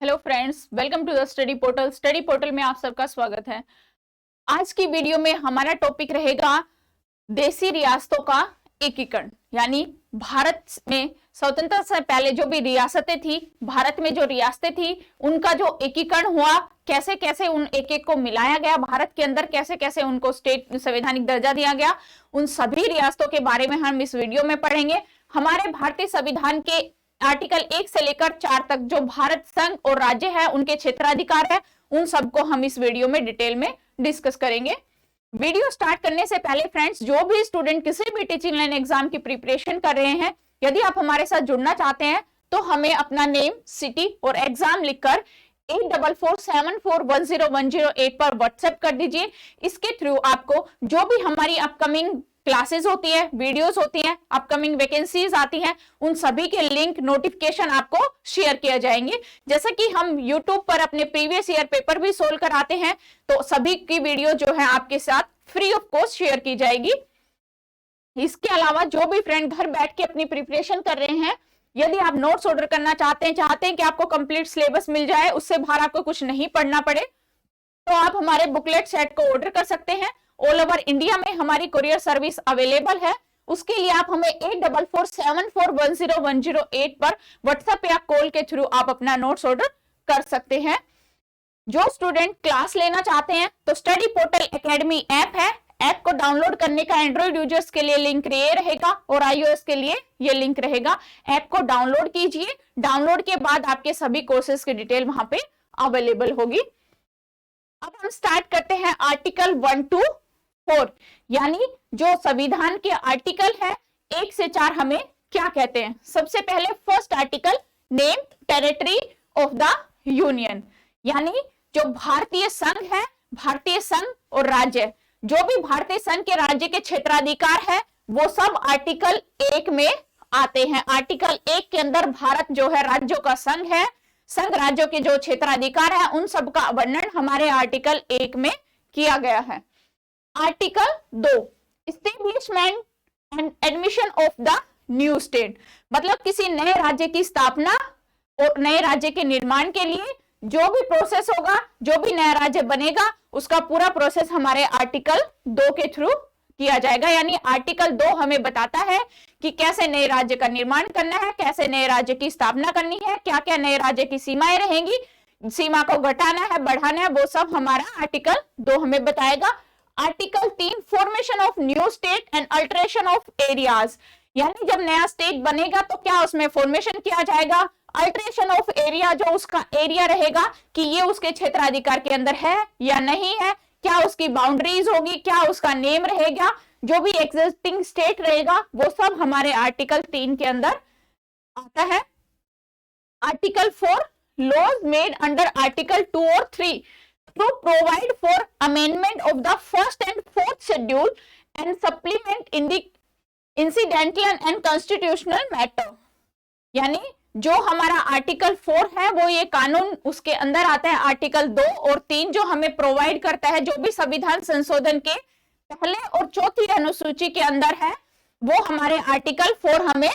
Hello friends, welcome to the study portal. Study portal में आप सबका स्वागत है। आज की वीडियो में हमारा टॉपिक रहेगा देसी रियासतों का एकीकरण। यानी भारत में स्वतंत्रता से पहले जो भी रियासतें थी, भारत में जो रियासतें थी, उनका जो एकीकरण हुआ, कैसे कैसे उन एक एक को मिलाया गया भारत के अंदर, कैसे कैसे उनको स्टेट संवैधानिक दर्जा दिया गया, उन सभी रियासतों के बारे में हम इस वीडियो में पढ़ेंगे। हमारे भारतीय संविधान के आर्टिकल 1 से लेकर 4 तक जो भारत संघ और राज्य है उनके क्षेत्राधिकार है, उन सबको हम इस वीडियो में डिटेल में डिस्कस करेंगे। वीडियो स्टार्ट करने से पहले फ्रेंड्स, जो भी स्टूडेंट किसी भी टीचिंग लाइन एग्जाम की प्रिपरेशन कर रहे हैं, यदि आप हमारे साथ जुड़ना चाहते हैं तो हमें अपना नेम, सिटी और एग्जाम लिखकर 8447410108 पर व्हाट्सएप कर दीजिए। इसके थ्रू आपको जो भी हमारी अपकमिंग क्लासेस होती है, वीडियोस होती हैं, अपकमिंग वैकेंसीज आती हैं, उन सभी के लिंक नोटिफिकेशन आपको शेयर किया जाएंगे। जैसे कि हम यूट्यूब पर अपने प्रीवियस ईयर पेपर भी सोल्व कराते हैं, तो सभी की वीडियो जो है आपके साथ फ्री ऑफ कॉस्ट शेयर की जाएगी। इसके अलावा जो भी फ्रेंड घर बैठ के अपनी प्रिपरेशन कर रहे हैं, यदि आप नोट्स ऑर्डर करना चाहते हैं कि आपको कंप्लीट सिलेबस मिल जाए, उससे बाहर आपको कुछ नहीं पढ़ना पड़े, तो आप हमारे बुकलेट सेट को ऑर्डर कर सकते हैं। ऑल ओवर इंडिया में हमारी कुरियर सर्विस अवेलेबल है। उसके लिए आप हमें 8447410108 पर व्हाट्सएप या कॉल के थ्रू आप अपना नोट्स ऑर्डर कर सकते हैं। जो स्टूडेंट क्लास लेना चाहते हैं तो स्टडी पोर्टल एकेडमी ऐप है, ऐप को डाउनलोड करने का एंड्रॉइड यूजर्स के लिए लिंक ये रहेगा और आईओएस के लिए ये लिंक रहेगा। ऐप को डाउनलोड कीजिए, डाउनलोड के बाद आपके सभी कोर्सेज की डिटेल वहां पे अवेलेबल होगी। अब हम स्टार्ट करते हैं आर्टिकल 1 to 4, यानी जो संविधान के आर्टिकल है 1 से 4 हमें क्या कहते हैं। सबसे पहले first article, name territory of the union, यानी जो भारतीय संघ है, भारतीय संघ और राज्य, जो भी भारतीय संघ के राज्य के क्षेत्राधिकार है वो सब आर्टिकल 1 में आते हैं। आर्टिकल 1 के अंदर भारत जो है राज्यों का संघ है, संघ राज्यों के जो क्षेत्राधिकार है उन सब का वर्णन हमारे आर्टिकल 1 में किया गया है। Article 2, establishment and admission of the new state, मतलब किसी नए राज्य की स्थापना और नए राज्य के निर्माण के लिए जो भी प्रोसेस होगा, जो भी नया राज्य बनेगा, उसका पूरा प्रोसेस हमारे आर्टिकल 2 के थ्रू किया जाएगा। यानी आर्टिकल 2 हमें बताता है कि कैसे नए राज्य का निर्माण करना है, कैसे नए राज्य की स्थापना करनी है, क्या क्या नए राज्य की सीमाएं रहेंगी, सीमा को घटाना है, बढ़ाना है, वो सब हमारा आर्टिकल 2 हमें बताएगा। Article 3, formation of new state and alteration of areas, यानी जब नया स्टेट बनेगा तो क्या उसमें फॉर्मेशन किया जाएगा, अल्टरेशन ऑफ एरिया, जो उसका एरिया रहेगा कि ये उसके क्षेत्राधिकार के अंदर है या नहीं है, क्या उसकी बाउंड्रीज होगी, क्या उसका नेम रहेगा, जो भी एग्जिस्टिंग स्टेट रहेगा वो सब हमारे आर्टिकल 3 के अंदर आता है। Article 4, laws made under article 2 और 3 to provide for amendment of the first and fourth schedule and supplement in the incidental and constitutional matter, यानी जो हमारा आर्टिकल 4 है वो ये कानून उसके अंदर आता है। आर्टिकल 2 और 3 जो हमें प्रोवाइड करता है, जो भी संविधान संशोधन के पहले और चौथी अनुसूची के अंदर है वो हमारे आर्टिकल 4 हमें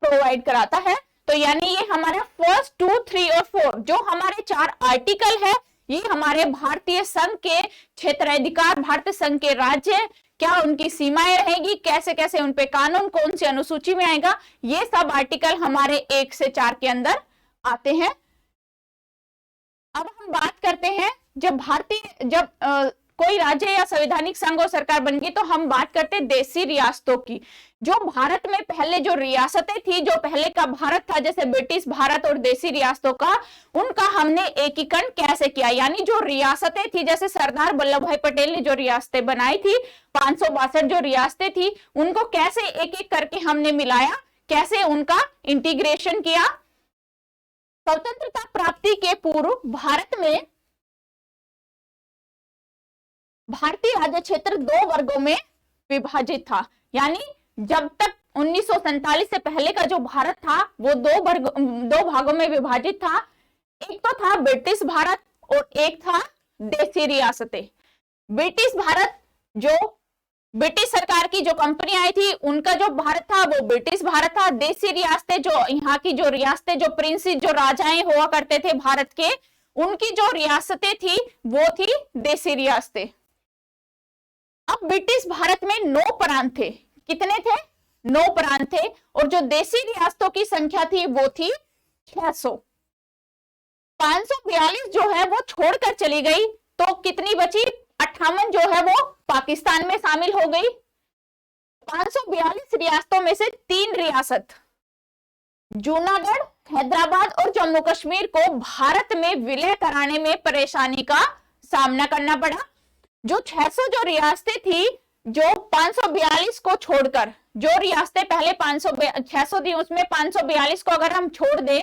प्रोवाइड कराता है। तो यानी ये हमारे 1, 2, 3 और 4 जो हमारे 4 आर्टिकल है, ये हमारे भारतीय संघ के क्षेत्राधिकार, भारतीय संघ के राज्य, क्या उनकी सीमाएं रहेगी, कैसे कैसे उन पे कानून कौन सी अनुसूची में आएगा, ये सब आर्टिकल हमारे 1 से 4 के अंदर आते हैं। अब हम बात करते हैं जब कोई राज्य या संवैधानिक संघ और सरकार बन गई तो हम बात करते हैं देसी रियासतों की। जो भारत में पहले जो रियासतें थी, जो पहले का भारत था, जैसे ब्रिटिश भारत और देसी रियासतों का, उनका हमने एकीकरण कैसे किया। यानी जो रियासतें थी, जैसे सरदार वल्लभ भाई पटेल ने जो रियासतें बनाई थी, 562 जो रियासतें थी, उनको कैसे एक एक करके हमने मिलाया, कैसे उनका इंटीग्रेशन किया। स्वतंत्रता प्राप्ति के पूर्व भारत में भारतीय राज्य क्षेत्र 2 वर्गों में विभाजित था। यानी जब तक 1947 से पहले का जो भारत था वो 2 भागों में विभाजित था। एक तो था ब्रिटिश भारत और एक था देसी रियासतें। ब्रिटिश भारत जो ब्रिटिश सरकार की जो कंपनी आई थी उनका जो भारत था वो ब्रिटिश भारत था। देसी रियासतें, जो यहाँ की जो रियासतें, जो प्रिंसेस, जो राजाएं हुआ करते थे भारत के, उनकी जो रियासतें थी वो थी देसी रियासतें। अब ब्रिटिश भारत में 9 प्रांत थे। कितने थे? 9 प्रांत थे। और जो देसी रियासतों की संख्या थी वो थी 600। 542 जो है वो छोड़कर चली गई, तो कितनी बची? 58 जो है वो पाकिस्तान में शामिल हो गई। 542 रियासतों में से 3 रियासत, जूनागढ़, हैदराबाद और जम्मू कश्मीर को भारत में विलय कराने में परेशानी का सामना करना पड़ा। जो 600 जो रियासतें थी, जो 542 को छोड़कर, जो रियासतें पहले 600 थी उसमें 542 को अगर हम छोड़ दें,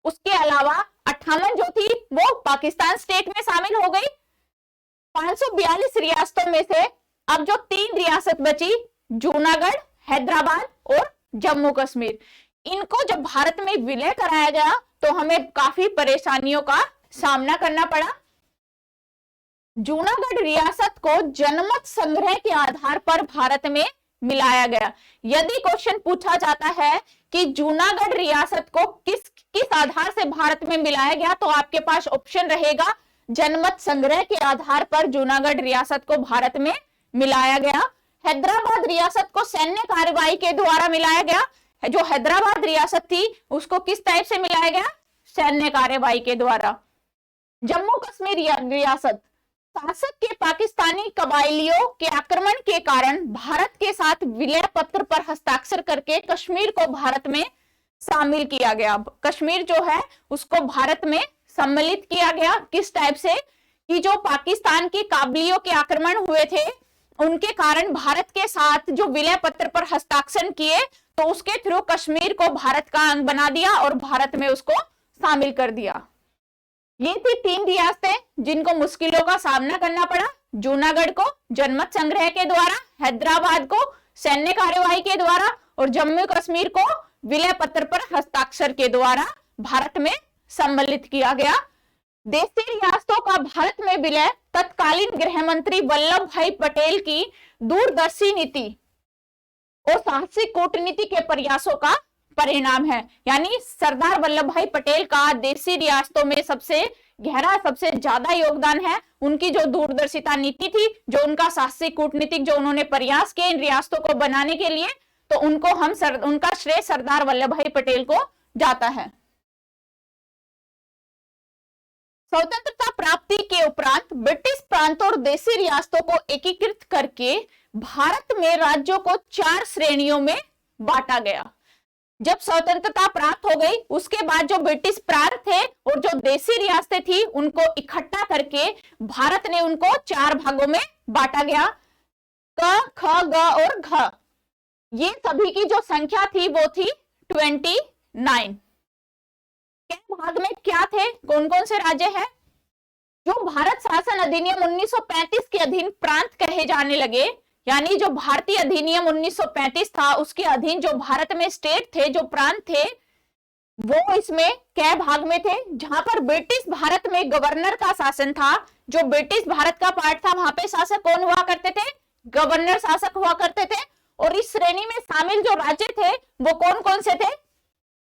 उसके अलावा 58 जो थी वो पाकिस्तान स्टेट में शामिल हो गई। 542 रियासतों में से अब जो 3 रियासत बची, जूनागढ़, हैदराबाद और जम्मू कश्मीर, इनको जब भारत में विलय कराया गया तो हमें काफी परेशानियों का सामना करना पड़ा। जूनागढ़ रियासत को जनमत संग्रह के आधार पर भारत में मिलाया गया। यदि क्वेश्चन पूछा जाता है कि जूनागढ़ रियासत को किस आधार से भारत में मिलाया गया, तो आपके पास ऑप्शन रहेगा जनमत संग्रह के आधार पर जूनागढ़ रियासत को भारत में मिलाया गया। हैदराबाद रियासत को सैन्य कार्रवाई के द्वारा मिलाया गया। जो हैदराबाद रियासत थी उसको किस टाइप से मिलाया गया? सैन्य कार्रवाई के द्वारा। जम्मू कश्मीर रियासत शासक के पाकिस्तानी कबायलियों के आक्रमण के कारण भारत के साथ विलय पत्र पर हस्ताक्षर करके कश्मीर को भारत में शामिल किया गया। कश्मीर जो है उसको भारत में सम्मिलित किया गया। किस टाइप से? कि जो पाकिस्तान के काबलियों के आक्रमण हुए थे उनके कारण भारत के साथ जो विलय पत्र पर हस्ताक्षर किए, तो उसके थ्रू कश्मीर को भारत का अंग बना दिया और भारत में उसको शामिल कर दिया। ये थी 3 रियासतें जिनको मुश्किलों का सामना करना पड़ा। जूनागढ़ को जनमत संग्रह के द्वारा, हैदराबाद को सैन्य कार्रवाई के द्वारा और जम्मू कश्मीर को विलय पत्र पर हस्ताक्षर के द्वारा भारत में सम्मिलित किया गया। देशी रियासतों का भारत में विलय तत्कालीन गृह मंत्री वल्लभ भाई पटेल की दूरदर्शी नीति और साहसिक कूटनीति के प्रयासों का परिणाम है। यानी सरदार वल्लभ भाई पटेल का देशी रियासतों में सबसे गहरा, सबसे ज्यादा योगदान है। उनकी जो दूरदर्शिता नीति थी, जो उनका साहसिक कूटनीतिक जो उन्होंने प्रयास किए इन रियासतों को बनाने के लिए, तो उनको उनका श्रेय सरदार वल्लभ भाई पटेल को जाता है। स्वतंत्रता प्राप्ति के उपरांत ब्रिटिश प्रांतों और देशी रियासतों को एकीकृत करके भारत में राज्यों को 4 श्रेणियों में बांटा गया। जब स्वतंत्रता प्राप्त हो गई उसके बाद जो ब्रिटिश प्रांत थे और जो देशी रियासतें थी उनको इकट्ठा करके भारत ने उनको 4 भागों में बांटा गया। क, ख, ग और घ, ये सभी की जो संख्या थी वो थी 29। भाग में क्या थे? कौन कौन से राज्य हैं? जो भारत शासन अधिनियम 1935 के अधीन प्रांत कहे जाने लगे, यानी जो भारतीय अधिनियम 1935 था उसके अधीन जो भारत में स्टेट थे, जो प्रांत थे, वो इसमें कै भाग में थे? जहां पर ब्रिटिश भारत में गवर्नर का शासन था, जो ब्रिटिश भारत का पार्ट था वहां पे शासक कौन हुआ करते थे? गवर्नर शासक हुआ करते थे। और इस श्रेणी में शामिल जो राज्य थे वो कौन कौन से थे?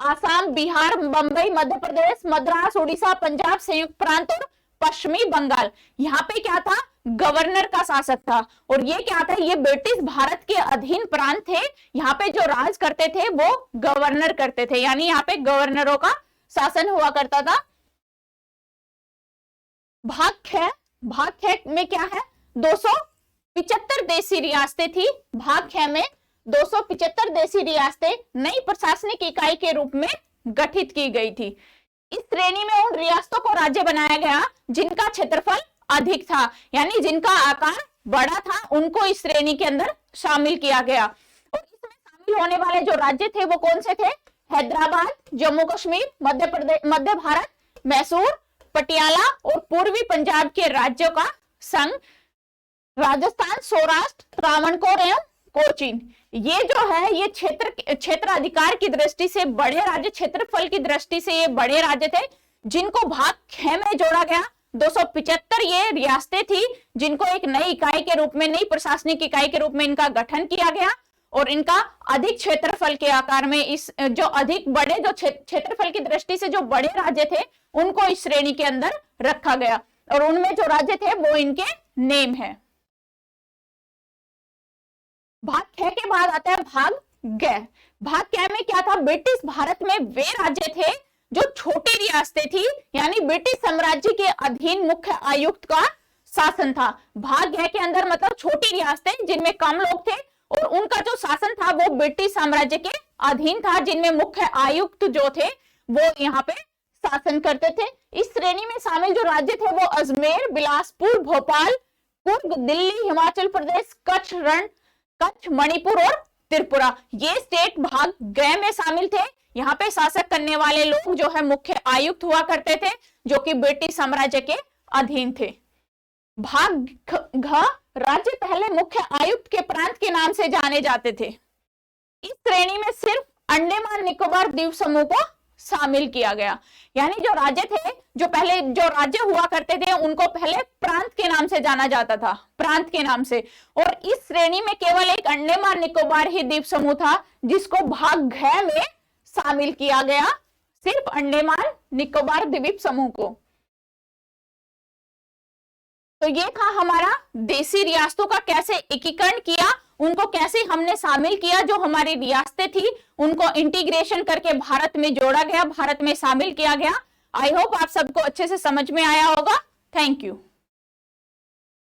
आसाम, बिहार, बंबई, मध्य प्रदेश, मद्रास, उड़ीसा, पंजाब, संयुक्त प्रांत और पश्चिमी बंगाल। यहाँ पे क्या था? गवर्नर का शासक था। और ये क्या था? ये ब्रिटिश भारत के अधीन प्रांत थे। यहाँ पे जो राज करते थे वो गवर्नर करते थे, यानी यहाँ पे गवर्नरों का शासन हुआ करता था। भाग ख में क्या है? 275 देशी रियासतें थी। भाग ख में 275 देशी रियासतें नई प्रशासनिक इकाई के रूप में गठित की गई थी। इस श्रेणी में उन रियासतों को राज्य बनाया गया जिनका क्षेत्रफल अधिक था, यानी जिनका आकार बड़ा था, उनको इस श्रेणी के अंदर शामिल किया गया। और इसमें शामिल होने वाले जो राज्य थे वो कौन से थे? हैदराबाद, जम्मू कश्मीर, मध्य प्रदेश, मध्य भारत, मैसूर, पटियाला और पूर्वी पंजाब के राज्यों का संघ, राजस्थान, सौराष्ट्र, त्रावणकोर एवं कोचीन। ये जो है ये क्षेत्र अधिकार की दृष्टि से बड़े राज्य, क्षेत्रफल की दृष्टि से ये बड़े राज्य थे जिनको भाग ख में जोड़ा गया। 275 ये रियासतें थी जिनको एक नई इकाई के रूप में, नई प्रशासनिक इकाई के रूप में इनका गठन किया गया और इनका अधिक क्षेत्रफल के आकार में, इस जो अधिक बड़े, जो क्षेत्रफल की दृष्टि से जो बड़े राज्य थे उनको इस श्रेणी के अंदर रखा गया और उनमें जो राज्य थे वो इनके नेम है। भाग ख के बाद आता है भाग ग। भाग क में क्या था? ब्रिटिश भारत में वे राज्य थे जो छोटी रियासतें थी, यानी ब्रिटिश साम्राज्य के अधीन मुख्य आयुक्त का शासन था। भाग ग के अंदर मतलब छोटी रियासतें जिनमें कम लोग थे और उनका जो शासन था वो ब्रिटिश साम्राज्य के अधीन था, जिनमें मुख्य आयुक्त जो थे वो यहाँ पे शासन करते थे। इस श्रेणी में शामिल जो राज्य थे वो अजमेर, बिलासपुर, भोपाल, कुर्ग, दिल्ली, हिमाचल प्रदेश, कच्छ, मणिपुर और त्रिपुरा। ये स्टेट भाग ग में शामिल थे। यहाँ पे शासक करने वाले लोग जो है मुख्य आयुक्त हुआ करते थे जो कि ब्रिटिश साम्राज्य के अधीन थे। भाग घ राज्य पहले मुख्य आयुक्त के प्रांत के नाम से जाने जाते थे। इस श्रेणी में सिर्फ अंडमान निकोबार द्वीप समूह को शामिल किया गया, यानी जो राज्य थे, जो पहले जो राज्य हुआ करते थे उनको पहले प्रांत के नाम से जाना जाता था, प्रांत के नाम से। और इस श्रेणी में केवल एक अंडमान निकोबार ही द्वीप समूह था जिसको भाग घ में शामिल किया गया, सिर्फ अंडमान निकोबार द्वीप समूह को। तो ये था हमारा देशी रियासतों का कैसे एकीकरण किया, उनको कैसे हमने शामिल किया, जो हमारी रियासतें थी उनको इंटीग्रेशन करके भारत में जोड़ा गया, भारत में शामिल किया गया। आई होप आप सबको अच्छे से समझ में आया होगा। Thank you.